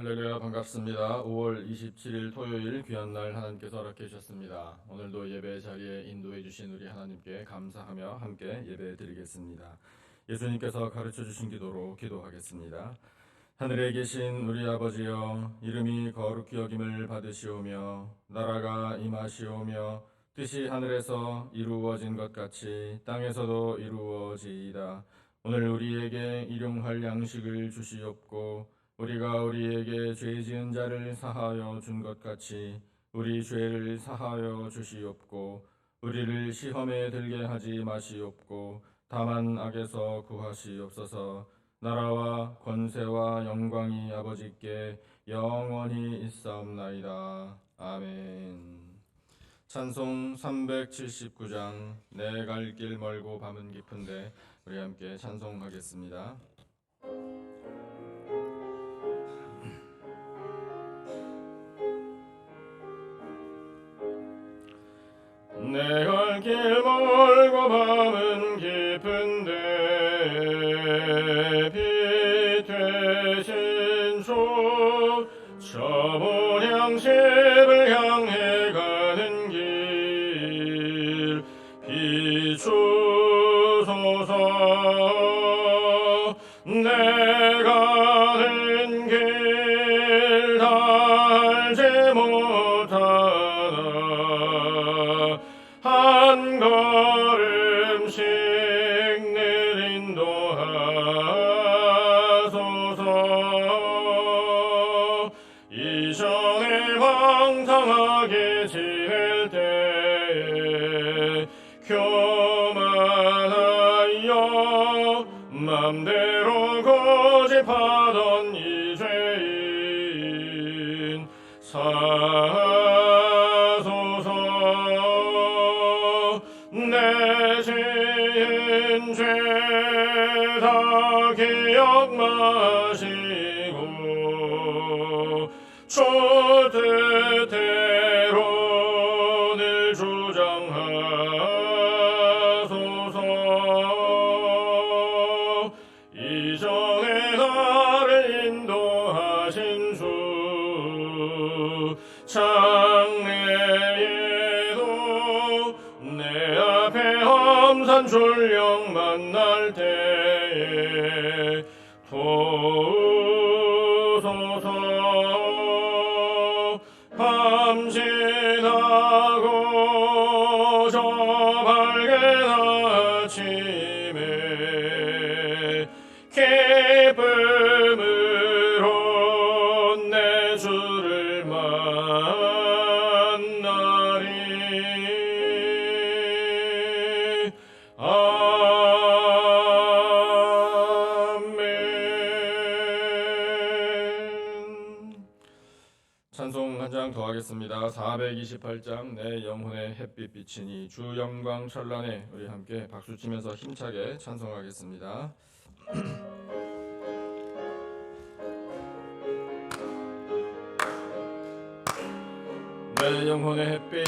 할렐루야, 반갑습니다. 5월 27일 토요일 귀한 날 하나님께서 허락해 주셨습니다. 오늘도 예배 자리에 인도해 주신 우리 하나님께 감사하며 함께 예배 드리겠습니다. 예수님께서 가르쳐 주신 기도로 기도하겠습니다. 하늘에 계신 우리 아버지여, 이름이 거룩히 여김을 받으시오며 나라가 임하시오며 뜻이 하늘에서 이루어진 것 같이 땅에서도 이루어지이다. 오늘 우리에게 일용할 양식을 주시옵고 우리가 우리에게 죄 지은 자를 사하여 준 것 같이 우리 죄를 사하여 주시옵고 우리를 시험에 들게 하지 마시옵고 다만 악에서 구하시옵소서. 나라와 권세와 영광이 아버지께 영원히 있사옵나이다. 아멘. 찬송 379장 내 갈 길 멀고 밤은 깊은데 우리 함께 찬송하겠습니다. 내 갈 길 멀고 밤은 깊은데 빛 되신 주 저 보양집을 향해 가는 길 비추소서. 내 가는 길 다 알지 못하나 한 걸음씩 늘 인도하소서. 이전에 방탕하게 지낼 때에 교만하여 맘대로 고집하던 이 죄인 내 지은 죄 다 기억 마시고 주 뜻대로 늘 주장하소서. 이전에 나를 인도하신 주 장래에도 내 앞에 험산 졸령 만날 때에 도우소서. 밤 지나고 저 밝은 아침에 기쁨으로 내 주를 만나리. 아멘. 찬송 한 장 더 하겠습니다. 428장 내 영혼의 햇빛 비치니 주 영광 찬란해. 우리 함께 박수치면서 힘차게 찬송하겠습니다. 내 영혼의 햇빛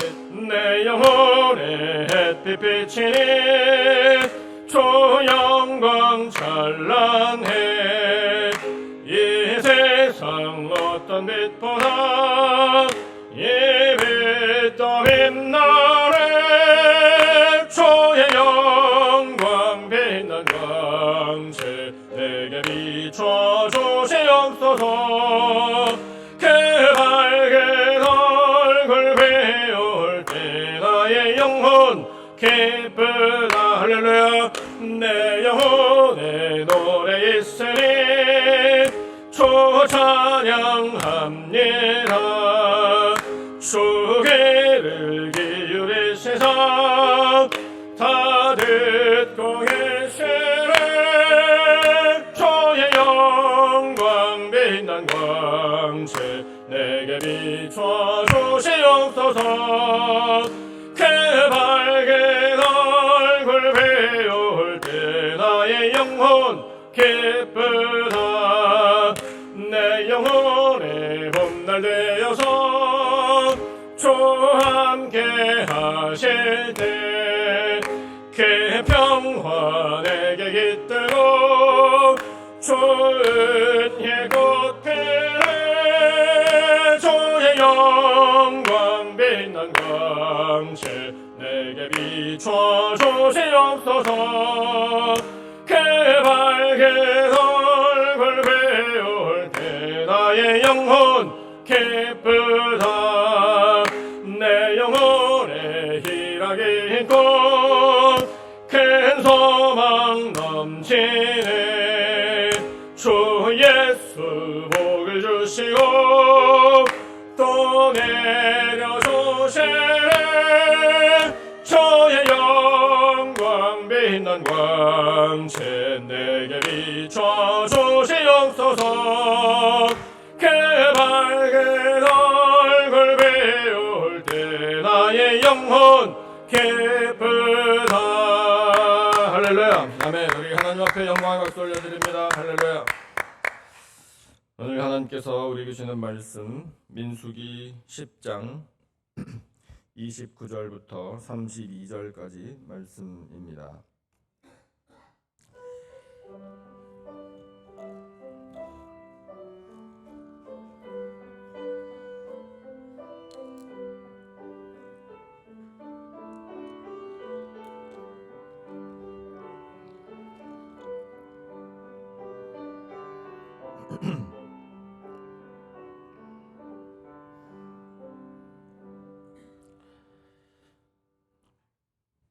내 영혼의 햇빛 비치니 주 영광 찬란해. 이 세상 어떤 빛보다 이 빛 더 빛나네. 주의 영광 빛난 광채 내게 비춰 주시옵소서. 그 밝은 얼굴 배울 때 나의 영혼 기쁘다. 할렐루야. 내 영혼에 노래 있으니 주 찬양합니다. 주 귀를 기울이시사 다 듣고 계시네. 주의 영광 빛난 광채 내게 비춰 주시옵소서. 그 밝은 얼굴 배울 때 나의 영혼 기쁘다. 내 영혼의 봄날 되어서 주 함께 하실 때 그 평화 내게 깃들고 주 은혜 곧 그래. 비춰주시옵소서. 그 밝은 얼굴 배울 때 나의 영혼 기쁘다. 내 영혼의 희락이 있고 큰 소망 넘치네. 주 예수 복을 주시고 또 내려주시네. 주의 영광 빛난 광채 내게 비춰주시옵소서. 그 밝은 얼굴 배울 때 나의 영혼 기쁘다. 할렐루야. 아멘. 우리 하나님 앞에 영광의 박수 올려드립니다. 할렐루야. 오늘 하나님께서 우리에게 주시는 말씀 민수기 10장 29절부터 32절까지 말씀입니다.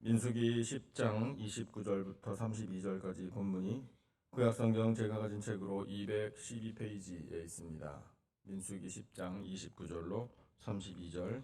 민수기 10장 29절부터 32절까지 본문이 구약성경 제가 가진 책으로 212페이지에 있습니다. 민수기 10장 29절로 32절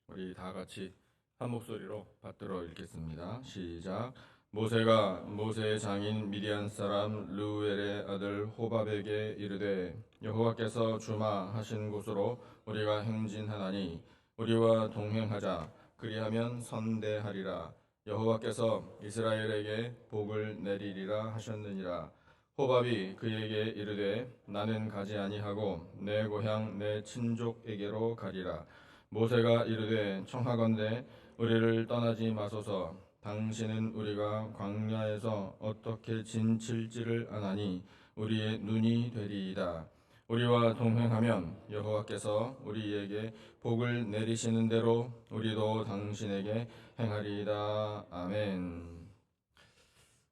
우리 다 같이 한 목소리로 받들어 읽겠습니다. 시작. 모세가 모세의 장인 미디안 사람 르우엘의 아들 호밥에게 이르되 여호와께서 주마하신 곳으로 우리가 행진하나니 우리와 동행하자. 그리하면 선대하리라. 여호와께서 이스라엘에게 복을 내리리라 하셨느니라. 호밥이 그에게 이르되 나는 가지 아니하고 내 고향 내 친족에게로 가리라. 모세가 이르되 청하건대 우리를 떠나지 마소서. 당신은 우리가 광야에서 어떻게 진칠지를 아나니 우리의 눈이 되리이다. 우리와 동행하면 여호와께서 우리에게 복을 내리시는 대로 우리도 당신에게 행하리이다. 아멘.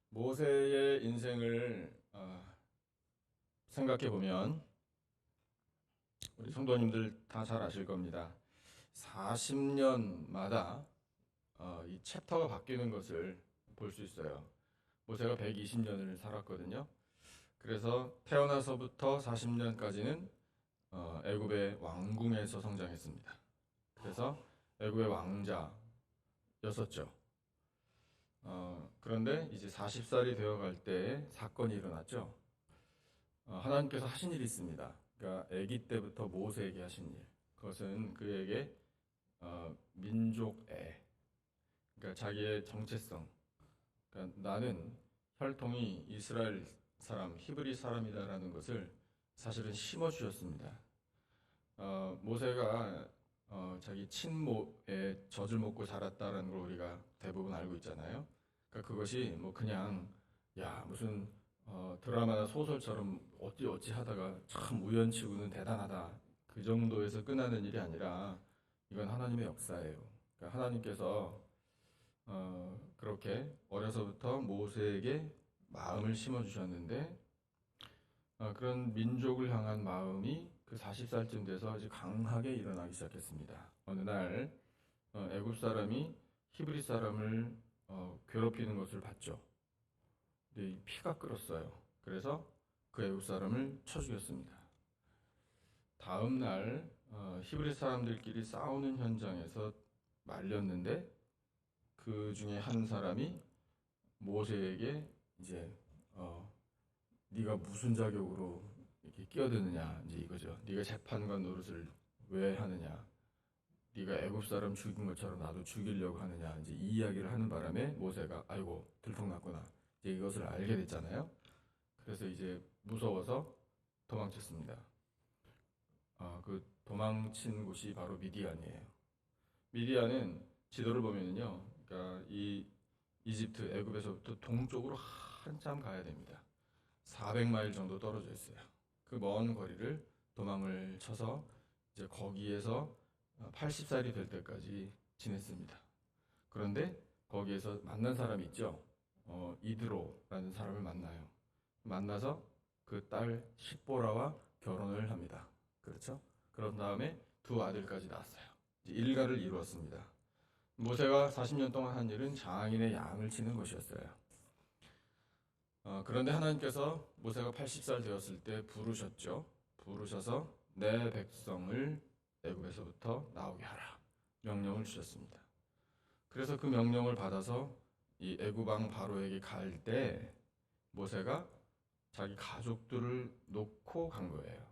모세의 인생을 생각해 보면 우리 성도님들 다 잘 아실 겁니다. 40년마다 이 챕터가 바뀌는 것을 볼 수 있어요. 모세가 120년을 살았거든요. 그래서 태어나서부터 40년까지는 애굽의 왕궁에서 성장했습니다. 그래서 애굽의 왕자였었죠. 그런데 이제 40살이 되어갈 때 사건이 일어났죠. 하나님께서 하신 일이 있습니다. 그러니까 아기 때부터 모세에게 하신 일. 그것은 그에게 민족애, 그러니까 자기의 정체성. 그러니까 나는 혈통이 이스라엘 사람, 히브리 사람이다라는 것을 사실은 심어주셨습니다. 모세가 자기 친모의 젖을 먹고 자랐다라는 걸 우리가 대부분 알고 있잖아요. 그러니까 그것이 뭐 그냥 무슨 드라마나 소설처럼 어찌 하다가 참 우연치고는 대단하다 그 정도에서 끝나는 일이 아니라 이건 하나님의 역사예요. 그러니까 하나님께서 그렇게 어려서부터 모세에게 마음을 심어주셨는데 그런 민족을 향한 마음이 그 40살쯤 돼서 이제 강하게 일어나기 시작했습니다. 어느 날 애굽 사람이 히브리 사람을 괴롭히는 것을 봤죠. 근데 피가 끓었어요. 그래서 그 애굽 사람을 쳐 죽였습니다. 다음 날 히브리 사람들끼리 싸우는 현장에서 말렸는데 그 중에 한 사람이 모세에게 이제 네가 무슨 자격으로 이렇게 끼어드느냐 이제 이거죠. 네가 재판관 노릇을 왜 하느냐. 네가 애굽 사람 죽인 것처럼 나도 죽이려고 하느냐. 이제 이 이야기를 하는 바람에 모세가 아이고 들통났구나. 이제 이것을 알게 됐잖아요. 그래서 이제 무서워서 도망쳤습니다. 그 도망친 곳이 바로 미디안이에요. 미디안은 지도를 보면은요, 그러니까 이 이집트 애굽에서부터 동쪽으로 한참 가야 됩니다. 400마일 정도 떨어져 있어요. 그 먼 거리를 도망을 쳐서 이제 거기에서 80살이 될 때까지 지냈습니다. 그런데 거기에서 만난 사람이 있죠. 이드로라는 사람을 만나요. 만나서 그 딸 십보라와 결혼을 합니다. 그렇죠? 그런 다음에 두 아들까지 낳았어요. 이제 일가를 이루었습니다. 모세가 40년 동안 한 일은 장인의 양을 치는 것이었어요. 그런데 하나님께서 모세가 80살 되었을 때 부르셨죠. 부르셔서 내 백성을 애굽에서부터 나오게 하라. 명령을 주셨습니다. 그래서 그 명령을 받아서 이 애굽 왕 바로에게 갈 때 모세가 자기 가족들을 놓고 간 거예요.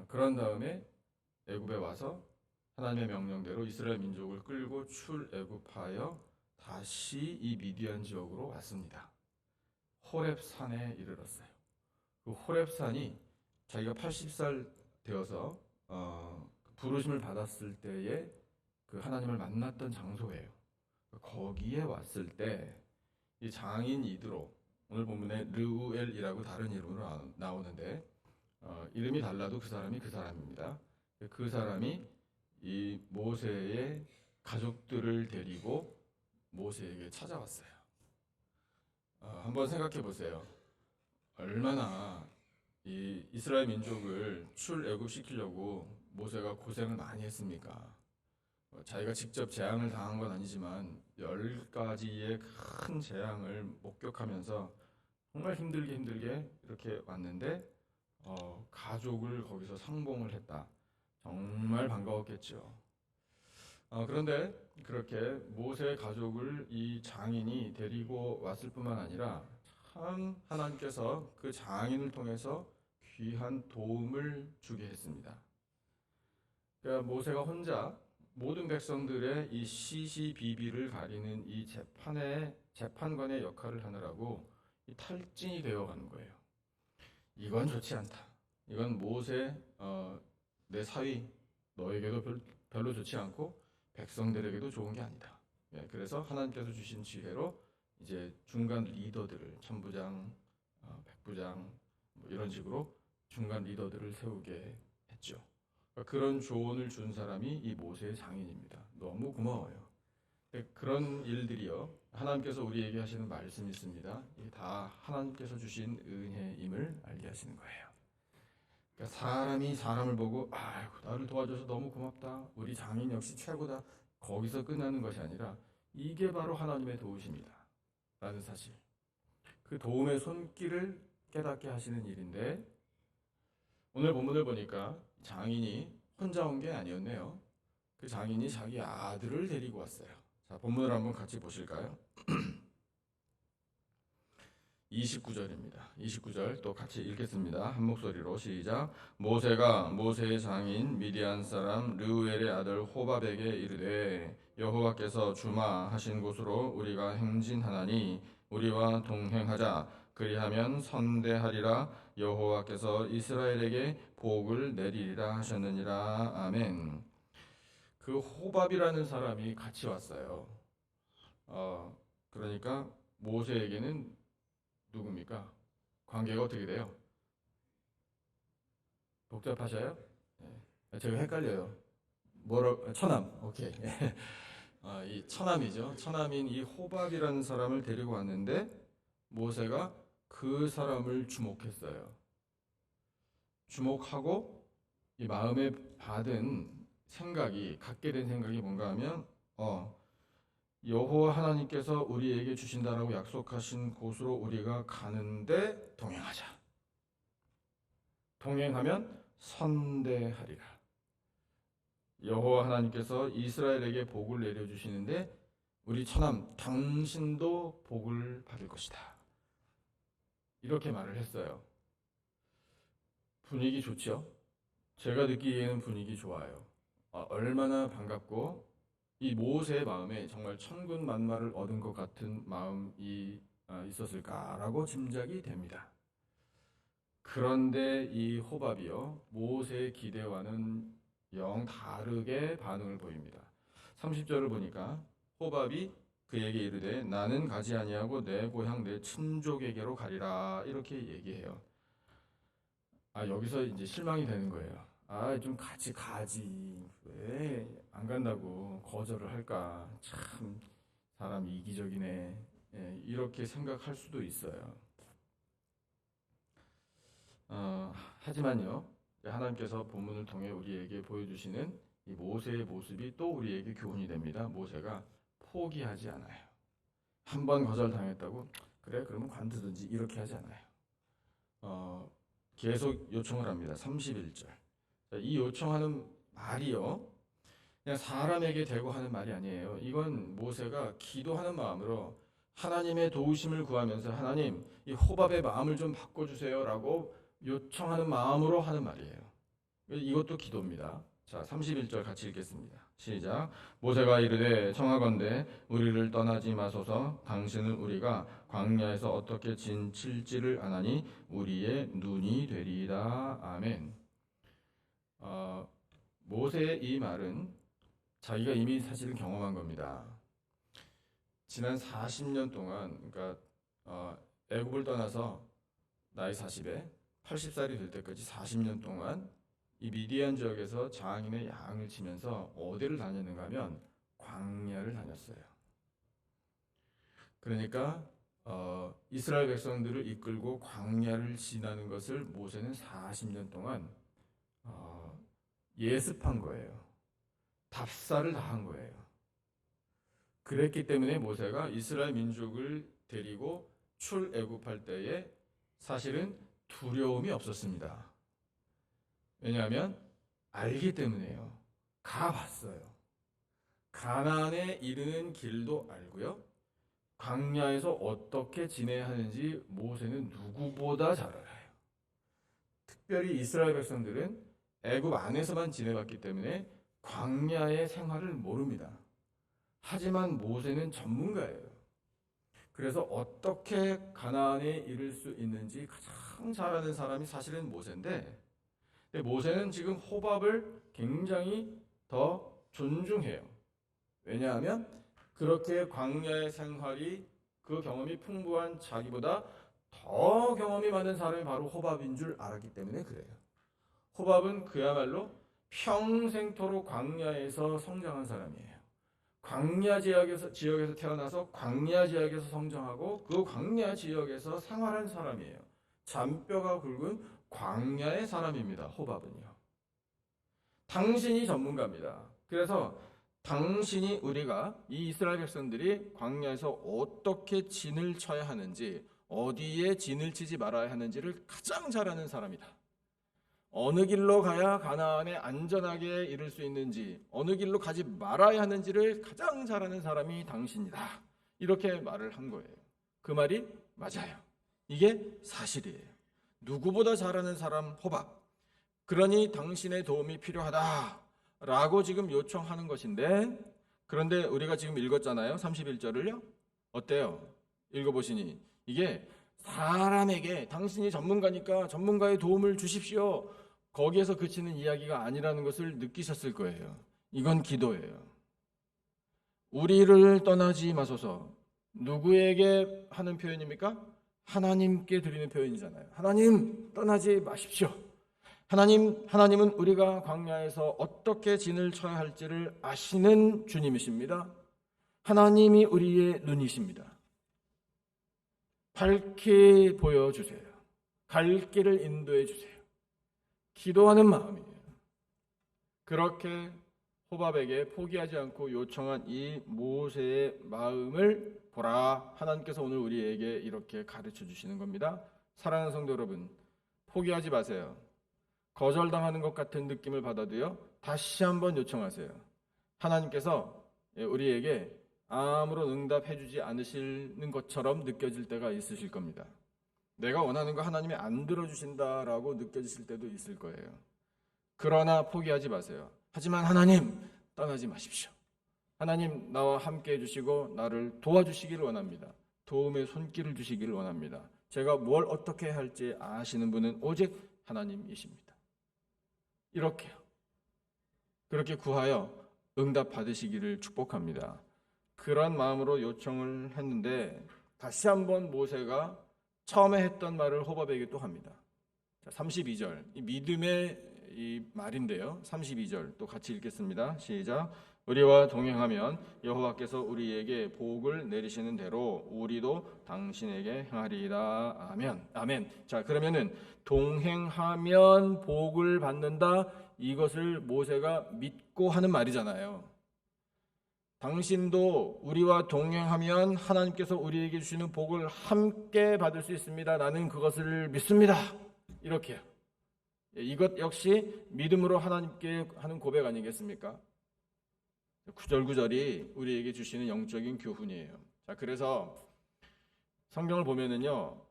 그런 다음에 애굽에 와서 하나님의 명령대로 이스라엘 민족을 끌고 출애굽하여 다시 이 미디안 지역으로 왔습니다. 호렙산에 이르렀어요. 그 호렙산이 자기가 80살 되어서 부르심을 받았을 때에 그 하나님을 만났던 장소예요. 거기에 왔을 때 이 장인 이드로, 오늘 본문에 르우엘이라고 다른 이름으로 나오는데 이름이 달라도 그 사람이 그 사람입니다. 그 사람이 이 모세의 가족들을 데리고 모세에게 찾아왔어요. 한번 생각해 보세요. 얼마나 이 이스라엘 민족을 출애굽시키려고 모세가 고생을 많이 했습니까? 자기가 직접 재앙을 당한 건 아니지만 10가지의 큰 재앙을 목격하면서 정말 힘들게 이렇게 왔는데 가족을 거기서 상봉을 했다. 정말 반가웠겠죠. 그런데 그렇게 모세의 가족을 이 장인이 데리고 왔을 뿐만 아니라 참 하나님께서 그 장인을 통해서 귀한 도움을 주게 했습니다. 그러니까 모세가 혼자 모든 백성들의 이 시시비비를 가리는 이 재판관의 역할을 하느라고 이 탈진이 되어가는 거예요. 이건 좋지 않다. 이건 모세 내 사위 너에게도 별로 좋지 않고 백성들에게도 좋은 게 아니다. 그래서 하나님께서 주신 지혜로 이제 중간 리더들을 천부장, 백부장 뭐 이런 식으로 중간 리더들을 세우게 했죠. 그런 조언을 준 사람이 이 모세의 장인입니다. 너무 고마워요. 그런 일들이요. 하나님께서 우리에게 하시는 말씀이 있습니다. 이게 다 하나님께서 주신 은혜임을 알게 하시는 거예요. 그러니까 사람이 사람을 보고 아이고 나를 도와줘서 너무 고맙다. 우리 장인 역시 최고다. 거기서 끝나는 것이 아니라 이게 바로 하나님의 도우심이다. 라는 사실. 그 도움의 손길을 깨닫게 하시는 일인데 오늘 본문을 보니까 장인이 혼자 온 게 아니었네요. 그 장인이 자기 아들을 데리고 왔어요. 자, 본문을 한번 같이 보실까요? 29절입니다. 29절 또 같이 읽겠습니다. 한 목소리로 시작. 모세가 모세의 장인 미디안 사람 르우엘의 아들 호밥에게 이르되 여호와께서 주마하신 곳으로 우리가 행진하나니 우리와 동행하자. 그리하면 선대하리라. 여호와께서 이스라엘에게 복을 내리리라 하셨느니라. 아멘. 그 호밥이라는 사람이 같이 왔어요. 그러니까 모세에게는 누굽니까? 관계가 어떻게 돼요? 복잡하셔요? 네. 제가 헷갈려요. 처남. 오케이. 이 처남이죠. 처남인 이 호밥이라는 사람을 데리고 왔는데 모세가 그 사람을 주목했어요. 주목하고 이 마음에 갖게 된 생각이 뭔가 하면 여호와 하나님께서 우리에게 주신다라고 약속하신 곳으로 우리가 가는데 동행하자. 동행하면 선대하리라. 여호와 하나님께서 이스라엘에게 복을 내려주시는데 우리 처남 당신도 복을 받을 것이다. 이렇게 말을 했어요. 분위기 좋죠? 제가 느끼기에는 분위기 좋아요. 얼마나 반갑고 이 모세의 마음에 정말 천군만마를 얻은 것 같은 마음이 있었을까라고 짐작이 됩니다. 그런데 이 호밥이요 모세의 기대와는 영 다르게 반응을 보입니다. 30절을 보니까 호밥이 그에게 이르되 나는 가지 아니하고 내 고향 내 친족에게로 가리라 이렇게 얘기해요. 여기서 이제 실망이 되는 거예요. 좀 같이 가지. 왜 안 간다고 거절을 할까? 참 사람 이기적이네. 이렇게 생각할 수도 있어요. 하지만요, 하나님께서 본문을 통해 우리에게 보여주시는 이 모세의 모습이 또 우리에게 교훈이 됩니다. 모세가 포기하지 않아요. 한 번 거절당했다고 그래 그러면 관두든지 이렇게 하지 않아요. 계속 요청을 합니다. 31절. 이 요청하는 말이요, 그냥 사람에게 대고 하는 말이 아니에요. 이건 모세가 기도하는 마음으로 하나님의 도우심을 구하면서 하나님, 이 호밥의 마음을 좀 바꿔주세요라고 요청하는 마음으로 하는 말이에요. 이것도 기도입니다. 자, 31절 같이 읽겠습니다. 시작. 모세가 이르되 청하건대 우리를 떠나지 마소서. 당신은 우리가 광야에서 어떻게 진칠지를 아나니 우리의 눈이 되리이다. 아멘. 모세의 이 말은 자기가 이미 사실은 경험한 겁니다. 지난 40년 동안, 그러니까 애굽을 떠나서 나이 40에 80살이 될 때까지 40년 동안 이 미디안 지역에서 장인의 양을 치면서 어디를 다녔는가 하면 광야를 다녔어요. 그러니까 이스라엘 백성들을 이끌고 광야를 지나는 것을 모세는 40년 동안 예습한 거예요. 답사를 다 한 거예요. 그랬기 때문에 모세가 이스라엘 민족을 데리고 출애굽할 때에 사실은 두려움이 없었습니다. 왜냐하면 알기 때문에요. 가봤어요. 가나안에 이르는 길도 알고요. 광야에서 어떻게 지내야 하는지 모세는 누구보다 잘 알아요. 특별히 이스라엘 백성들은 애굽 안에서만 지내봤기 때문에 광야의 생활을 모릅니다. 하지만 모세는 전문가예요. 그래서 어떻게 가나안에 이를 수 있는지 가장 잘 아는 사람이 사실은 모세인데, 모세는 지금 호밥을 굉장히 더 존중해요. 왜냐하면 그렇게 광야의 생활이, 그 경험이 풍부한 자기보다 더 경험이 많은 사람이 바로 호밥인 줄 알았기 때문에 그래요. 호밥은 그야말로 평생토록 광야에서 성장한 사람이에요. 광야 지역에서 태어나서 광야 지역에서 성장하고 그 광야 지역에서 생활한 사람이에요. 잔뼈가 굵은 광야의 사람입니다. 호밥은요. 당신이 전문가입니다. 그래서 당신이, 우리가 이 이스라엘 백성들이 광야에서 어떻게 진을 쳐야 하는지, 어디에 진을 치지 말아야 하는지를 가장 잘 아는 사람이다. 어느 길로 가야 가나안에 안전하게 이를 수 있는지, 어느 길로 가지 말아야 하는지를 가장 잘 아는 사람이 당신이다. 이렇게 말을 한 거예요. 그 말이 맞아요. 이게 사실이에요. 누구보다 잘 아는 사람 호밥. 그러니 당신의 도움이 필요하다라고 지금 요청하는 것인데, 그런데 우리가 지금 읽었잖아요. 31절을요. 어때요? 읽어보시니 이게 사람에게 당신이 전문가니까 전문가의 도움을 주십시오, 거기에서 그치는 이야기가 아니라는 것을 느끼셨을 거예요. 이건 기도예요. 우리를 떠나지 마소서. 누구에게 하는 표현입니까? 하나님께 드리는 표현이잖아요. 하나님 떠나지 마십시오. 하나님은 우리가 광야에서 어떻게 진을 쳐야 할지를 아시는 주님이십니다. 하나님이 우리의 눈이십니다. 밝게 보여주세요. 갈 길을 인도해 주세요. 기도하는 마음이에요. 그렇게 호밥에게 포기하지 않고 요청한 이 모세의 마음을 보라. 하나님께서 오늘 우리에게 이렇게 가르쳐 주시는 겁니다. 사랑하는 성도 여러분, 포기하지 마세요. 거절당하는 것 같은 느낌을 받아도요, 다시 한번 요청하세요. 하나님께서 우리에게 아무런 응답해 주지 않으시는 것처럼 느껴질 때가 있으실 겁니다. 내가 원하는 거 하나님이 안 들어주신다라고 느껴지실 때도 있을 거예요. 그러나 포기하지 마세요. 하지만 하나님 떠나지 마십시오. 하나님 나와 함께 해주시고 나를 도와주시기를 원합니다. 도움의 손길을 주시기를 원합니다. 제가 뭘 어떻게 할지 아시는 분은 오직 하나님이십니다. 이렇게요. 그렇게 구하여 응답 받으시기를 축복합니다. 그런 마음으로 요청을 했는데 다시 한번 모세가 처음에 했던 말을 호밥에게 또 합니다. 32절, 이 믿음의 이 말인데요. 32절 또 같이 읽겠습니다. 시작. 우리와 동행하면 여호와께서 우리에게 복을 내리시는 대로 우리도 당신에게 행하리이다. 아멘. 아멘. 자, 그러면은 동행하면 복을 받는다. 이것을 모세가 믿고 하는 말이잖아요. 당신도 우리와 동행하면 하나님께서 우리에게 주시는 복을 함께 받을 수 있습니다. 나는 그것을 믿습니다. 이렇게요. 이것 역시 믿음으로 하나님께 하는 고백 아니겠습니까? 구절구절이 우리에게 주시는 영적인 교훈이에요. 자, 그래서 성경을 보면은요,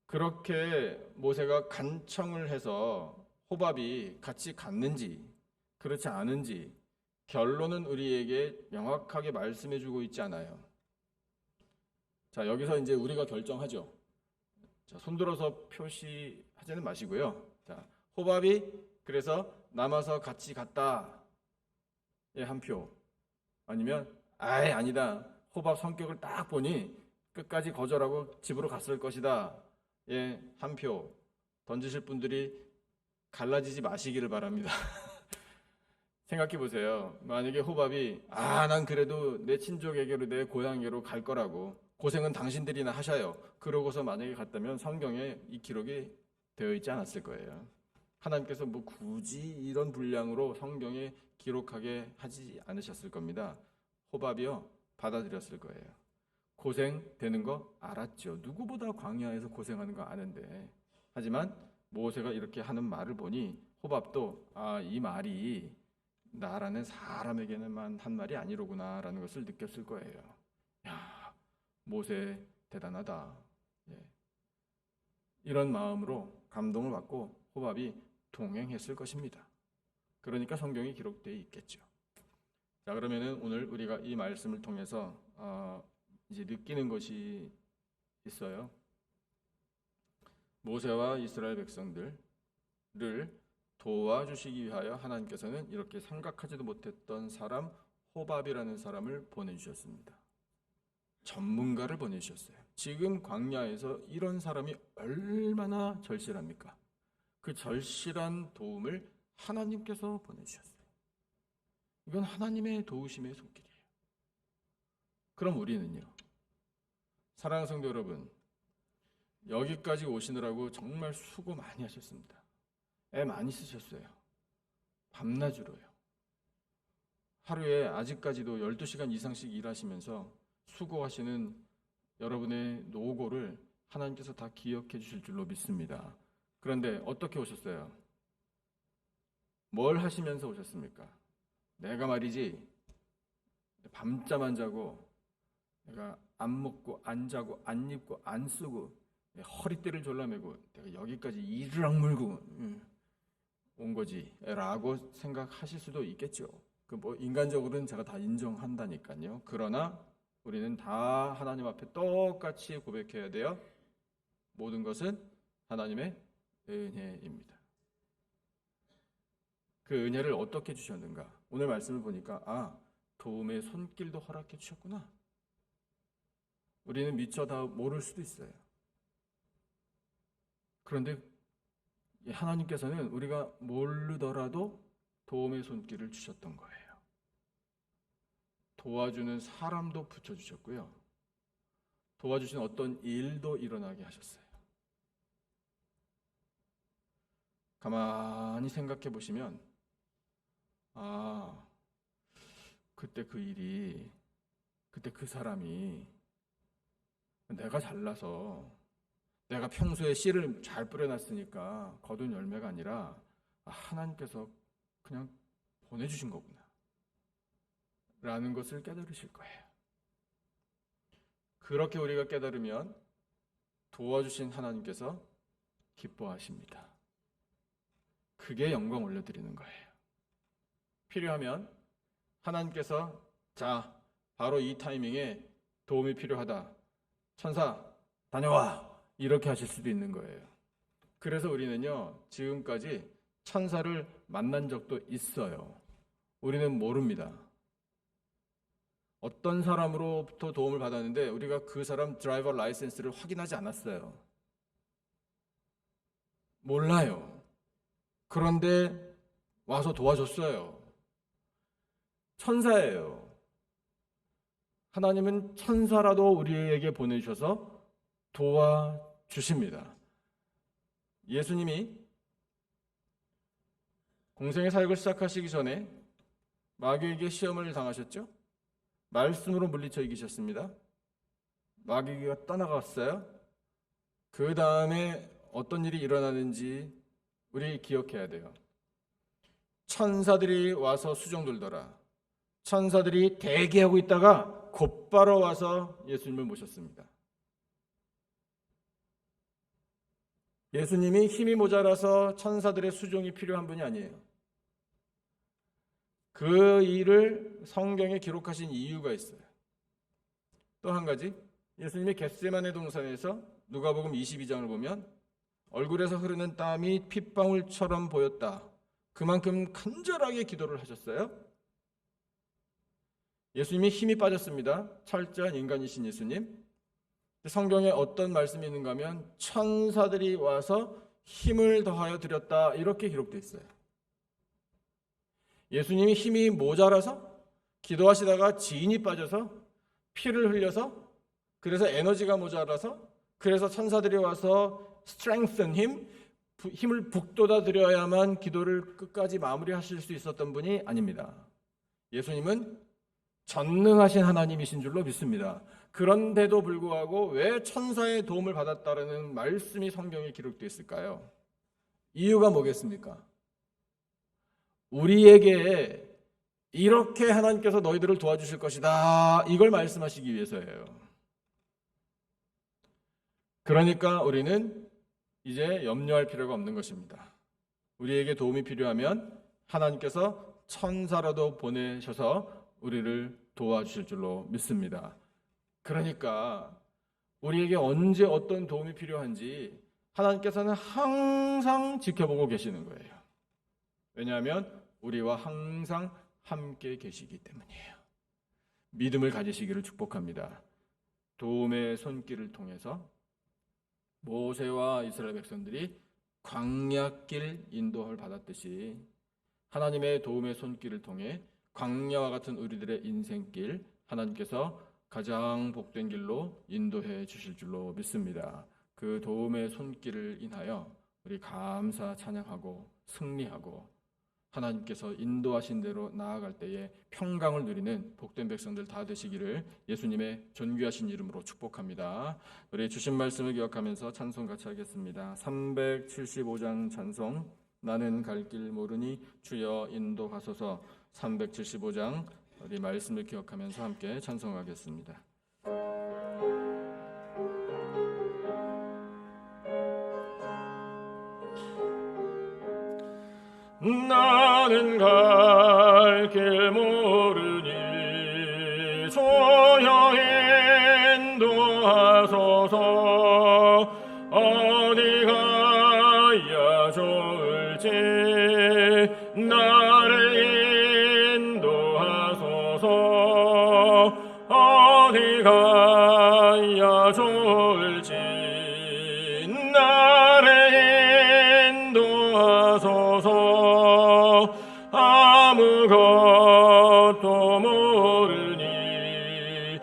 그렇게 모세가 간청을 해서 호밥이 같이 갔는지 그렇지 않은지 결론은 우리에게 명확하게 말씀해 주고 있지 않아요. 자, 여기서 이제 우리가 결정하죠. 자, 손들어서 표시하지는 마시고요. 자, 호밥이 그래서 남아서 같이 갔다. 예, 한 표. 아니면 아예 아니다. 호밥 성격을 딱 보니 끝까지 거절하고 집으로 갔을 것이다. 예, 한 표. 던지실 분들이 갈라지지 마시기를 바랍니다. 생각해 보세요. 만약에 호밥이 난 그래도 내 친족에게로 내 고향에로 갈 거라고 고생은 당신들이나 하셔요. 그러고서 만약에 갔다면 성경에 이 기록이 되어 있지 않았을 거예요. 하나님께서 뭐 굳이 이런 분량으로 성경에 기록하게 하지 않으셨을 겁니다. 호밥이요 받아들였을 거예요. 고생되는 거 알았죠. 누구보다 광야에서 고생하는 거 아는데. 하지만 모세가 이렇게 하는 말을 보니 호밥도 이 말이 나라는 사람에게는만 한 말이 아니로구나라는 것을 느꼈을 거예요. 야, 모세 대단하다. 예. 이런 마음으로 감동을 받고 호밥이 동행했을 것입니다. 그러니까 성경이 기록되어 있겠죠. 자, 그러면은 오늘 우리가 이 말씀을 통해서 이제 느끼는 것이 있어요. 모세와 이스라엘 백성들을 도와주시기 위하여 하나님께서는 이렇게 생각하지도 못했던 사람 호밥이라는 사람을 보내주셨습니다. 전문가를 보내주셨어요. 지금 광야에서 이런 사람이 얼마나 절실합니까? 그 절실한 도움을 하나님께서 보내주셨어요. 이건 하나님의 도우심의 손길이에요. 그럼 우리는요? 사랑하는 성도 여러분, 여기까지 오시느라고 정말 수고 많이 하셨습니다. 애 많이 쓰셨어요. 밤낮으로요. 하루에 아직까지도 12시간 이상씩 일하시면서 수고하시는 여러분의 노고를 하나님께서 다 기억해 주실 줄로 믿습니다. 그런데 어떻게 오셨어요? 뭘 하시면서 오셨습니까? 내가 말이지 밤잠 안 자고 내가 안 먹고 안 자고 안 입고 안 쓰고 허리띠를 졸라매고 내가 여기까지 이를 악물고 온 거지 라고 생각하실 수도 있겠죠. 그 뭐 인간적으로는 제가 다 인정한다니까요. 그러나 우리는 다 하나님 앞에 똑같이 고백해야 돼요. 모든 것은 하나님의 은혜입니다. 그 은혜를 어떻게 주셨는가? 오늘 말씀을 보니까 도움의 손길도 허락해 주셨구나. 우리는 미처 다 모를 수도 있어요. 그런데 하나님께서는 우리가 모르더라도 도움의 손길을 주셨던 거예요. 도와주는 사람도 붙여주셨고요. 도와주신 어떤 일도 일어나게 하셨어요. 가만히 생각해 보시면 그때 그 일이 그때 그 사람이 내가 잘나서 내가 평소에 씨를 잘 뿌려놨으니까 거둔 열매가 아니라 하나님께서 그냥 보내주신 거구나 라는 것을 깨달으실 거예요. 그렇게 우리가 깨달으면 도와주신 하나님께서 기뻐하십니다. 그게 영광 올려드리는 거예요. 필요하면 하나님께서 바로 이 타이밍에 도움이 필요하다. 천사 다녀와. 이렇게 하실 수도 있는 거예요. 그래서 우리는요, 지금까지 천사를 만난 적도 있어요. 우리는 모릅니다. 어떤 사람으로부터 도움을 받았는데 우리가 그 사람 드라이버 라이센스를 확인하지 않았어요. 몰라요. 그런데 와서 도와줬어요. 천사예요. 하나님은 천사라도 우리에게 보내주셔서 도와주십니다. 예수님이 공생의 사역을 시작하시기 전에 마귀에게 시험을 당하셨죠? 말씀으로 물리쳐 이기셨습니다. 마귀가 떠나갔어요. 그 다음에 어떤 일이 일어나는지 우리 기억해야 돼요. 천사들이 와서 수종들더라. 천사들이 대기하고 있다가 곧바로 와서 예수님을 모셨습니다. 예수님이 힘이 모자라서 천사들의 수종이 필요한 분이 아니에요. 그 일을 성경에 기록하신 이유가 있어요. 또 한 가지, 예수님이 겟세마네 동산에서 누가복음 22장을 보면 얼굴에서 흐르는 땀이 핏방울처럼 보였다. 그만큼 간절하게 기도를 하셨어요. 예수님이 힘이 빠졌습니다. 철저한 인간이신 예수님. 성경에 어떤 말씀이 있는가 하면 천사들이 와서 힘을 더하여 드렸다, 이렇게 기록되어 있어요. 예수님이 힘이 모자라서 기도하시다가 진이 빠져서 피를 흘려서, 그래서 에너지가 모자라서, 그래서 천사들이 와서 strengthen 힘을 북돋아 드려야만 기도를 끝까지 마무리하실 수 있었던 분이 아닙니다. 예수님은 전능하신 하나님이신 줄로 믿습니다. 그런데도 불구하고 왜 천사의 도움을 받았다라는 말씀이 성경에 기록되어 있을까요? 이유가 뭐겠습니까? 우리에게 이렇게 하나님께서 너희들을 도와주실 것이다, 이걸 말씀하시기 위해서예요. 그러니까 우리는 이제 염려할 필요가 없는 것입니다. 우리에게 도움이 필요하면 하나님께서 천사라도 보내셔서 우리를 도와주실 줄로 믿습니다. 그러니까 우리에게 언제 어떤 도움이 필요한지 하나님께서는 항상 지켜보고 계시는 거예요. 왜냐하면 우리와 항상 함께 계시기 때문이에요. 믿음을 가지시기를 축복합니다. 도움의 손길을 통해서 모세와 이스라엘 백성들이 광야길 인도를 받았듯이 하나님의 도움의 손길을 통해 광야와 같은 우리들의 인생길 하나님께서 가장 복된 길로 인도해 주실 줄로 믿습니다. 그 도움의 손길을 인하여 우리 감사 찬양하고 승리하고 하나님께서 인도하신 대로 나아갈 때에 평강을 누리는 복된 백성들 다 되시기를 예수님의 존귀하신 이름으로 축복합니다. 우리 주신 말씀을 기억하면서 찬송 같이 하겠습니다. 375장 찬송, 나는 갈 길 모르니 주여 인도하소서. 375장 우리 말씀을 기억하면서 함께 찬송하겠습니다. 나는 갈 길 모르니 주여 인도하소서. 어디 가야 좋을지 나를 인도하소서. 어디 가야 좋을지 나를 인도하소서. 아무것도 모르니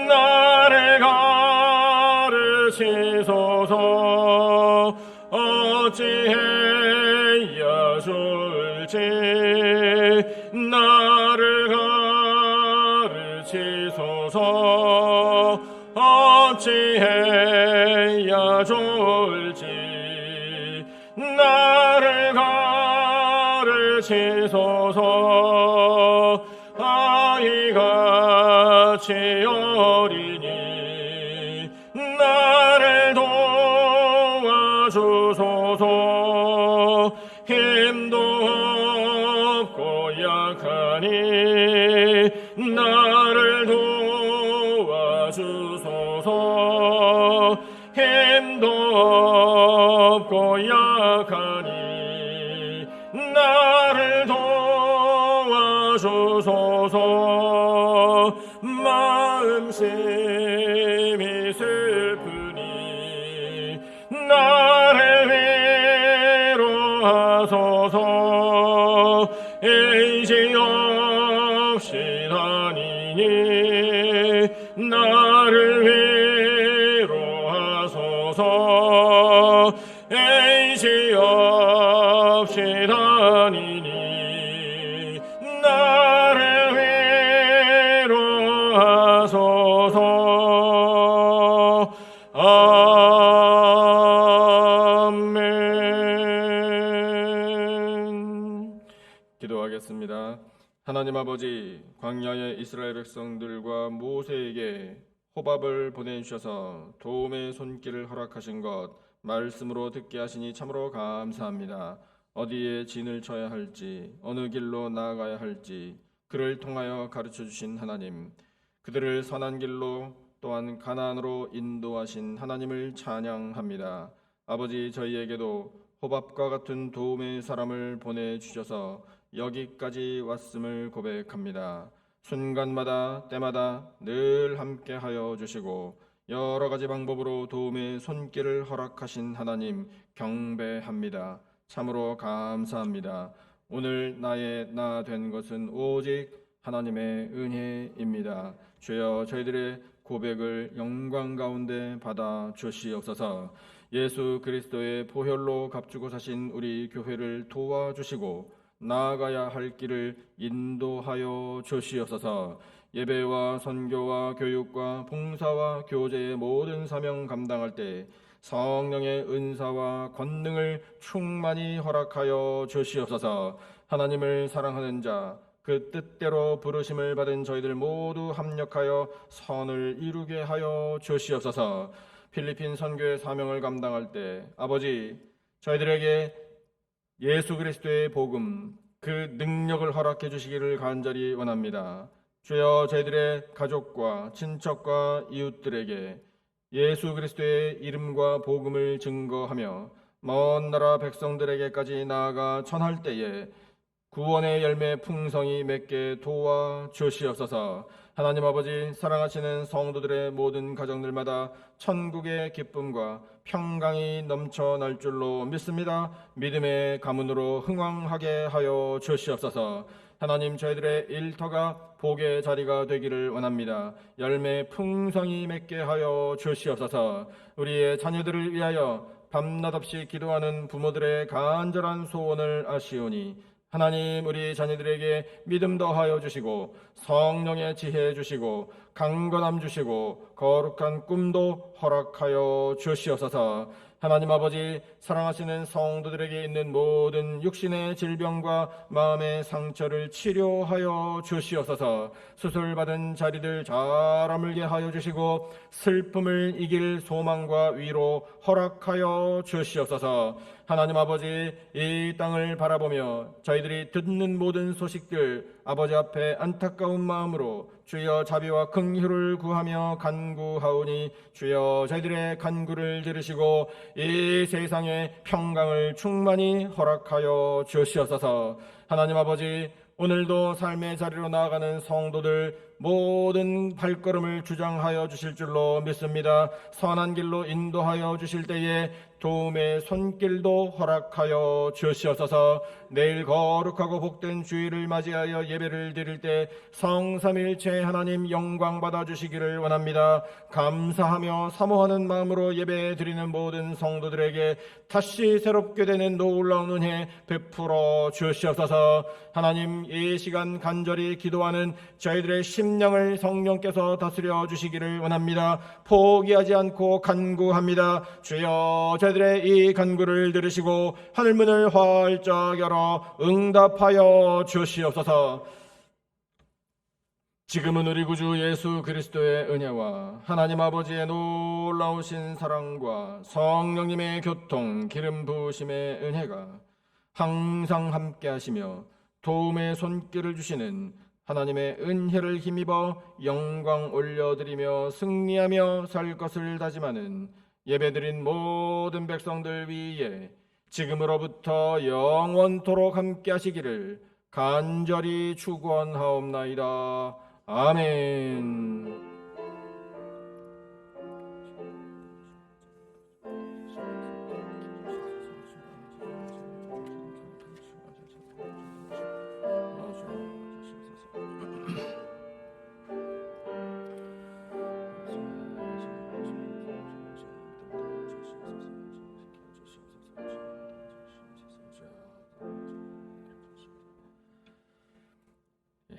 나를 가르치소서. 어찌해야 좋을지 나를 가르치소서. 어찌해야 좋을지 나를 가르치소서. 아이같이 어리니 나를 도와주소서. 힘도 없고 약하니 나를 도와주소서. 힘도 없고 약하니 나를 도와주소서. 마음심이 슬프니 나를 위로하소서. 아멘. 기도하겠습니다. 하나님 아버지, 광야의 이스라엘 백성들과 모세에게 호밥을 보내주셔서 도움의 손길을 허락하신 것 말씀으로 듣게 하시니 참으로 감사합니다. 어디에 진을 쳐야 할지, 어느 길로 나아가야 할지 그를 통하여 가르쳐 주신 하나님, 그들을 선한 길로 또한 가나안으로 인도하신 하나님을 찬양합니다. 아버지, 저희에게도 호밥과 같은 도움의 사람을 보내주셔서 여기까지 왔음을 고백합니다. 순간마다 때마다 늘 함께하여 주시고 여러 가지 방법으로 도움의 손길을 허락하신 하나님 경배합니다. 참으로 감사합니다. 오늘 나의 나 된 것은 오직 하나님의 은혜입니다. 주여, 저희들의 고백을 영광 가운데 받아 주시옵소서. 예수 그리스도의 보혈로 값주고 사신 우리 교회를 도와주시고 나아가야 할 길을 인도하여 주시옵소서. 예배와 선교와 교육과 봉사와 교제의 모든 사명 감당할 때 성령의 은사와 권능을 충만히 허락하여 주시옵소서. 하나님을 사랑하는 자, 그 뜻대로 부르심을 받은 저희들 모두 합력하여 선을 이루게 하여 주시옵소서. 필리핀 선교의 사명을 감당할 때 아버지, 저희들에게 예수 그리스도의 복음, 그 능력을 허락해 주시기를 간절히 원합니다. 주여, 저희들의 가족과 친척과 이웃들에게 예수 그리스도의 이름과 복음을 증거하며 먼 나라 백성들에게까지 나아가 전할 때에 구원의 열매 풍성히 맺게 도와 주시옵소서. 하나님 아버지, 사랑하시는 성도들의 모든 가정들마다 천국의 기쁨과 평강이 넘쳐날 줄로 믿습니다. 믿음의 가문으로 흥왕하게 하여 주시옵소서. 하나님, 저희들의 일터가 복의 자리가 되기를 원합니다. 열매 풍성히 맺게 하여 주시옵소서. 우리의 자녀들을 위하여 밤낮 없이 기도하는 부모들의 간절한 소원을 아시오니 하나님, 우리 자녀들에게 믿음 더하여 주시고 성령의 지혜 주시고 강건함 주시고 거룩한 꿈도 허락하여 주시옵소서. 하나님 아버지, 사랑하시는 성도들에게 있는 모든 육신의 질병과 마음의 상처를 치료하여 주시옵소서. 수술받은 자리들 잘 아물게 하여 주시고 슬픔을 이길 소망과 위로 허락하여 주시옵소서. 하나님 아버지, 이 땅을 바라보며 저희들이 듣는 모든 소식들 아버지 앞에 안타까운 마음으로 주여 자비와 긍휼을 구하며 간구하오니 주여 저희들의 간구를 들으시고 이 세상에 평강을 충만히 허락하여 주시옵소서. 하나님 아버지, 오늘도 삶의 자리로 나아가는 성도들 모든 발걸음을 주장하여 주실 줄로 믿습니다. 선한 길로 인도하여 주실 때에 도움의 손길도 허락하여 주시옵소서. 내일 거룩하고 복된 주일을 맞이하여 예배를 드릴 때 성삼일체 하나님 영광 받아 주시기를 원합니다. 감사하며 사모하는 마음으로 예배 드리는 모든 성도들에게 다시 새롭게 되는 놀라운 은혜 베풀어 주시옵소서. 하나님, 이 시간 간절히 기도하는 저희들의 심령을 성령께서 다스려 주시기를 원합니다. 포기하지 않고 간구합니다. 주여, 저희들의 이 간구를 들으시고 하늘문을 활짝 열어 응답하여 주시옵소서. 지금은 우리 구주 예수 그리스도의 은혜와 하나님 아버지의 놀라우신 사랑과 성령님의 교통 기름 부으심의 은혜가 항상 함께 하시며 도움의 손길을 주시는 하나님의 은혜를 힘입어 영광 올려드리며 승리하며 살 것을 다짐하는 예배드린 모든 백성들 위에 지금으로부터 영원토록 함께 하시기를 간절히 축원하옵나이다. 아멘.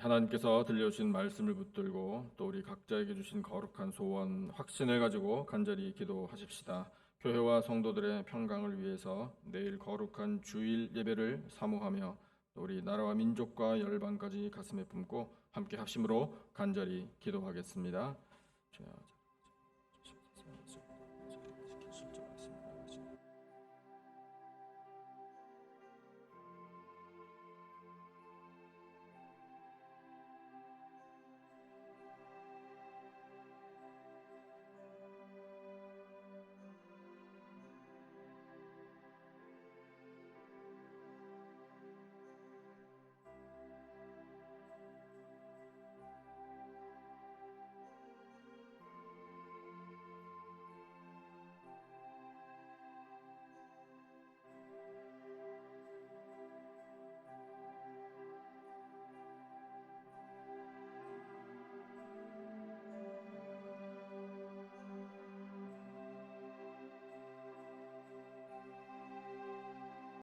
하나님께서 들려주신 말씀을 붙들고 또 우리 각자에게 주신 거룩한 소원, 확신을 가지고 간절히 기도하십시다. 교회와 성도들의 평강을 위해서 내일 거룩한 주일 예배를 사모하며 또 우리 나라와 민족과 열방까지 가슴에 품고 함께 합심으로 간절히 기도하겠습니다.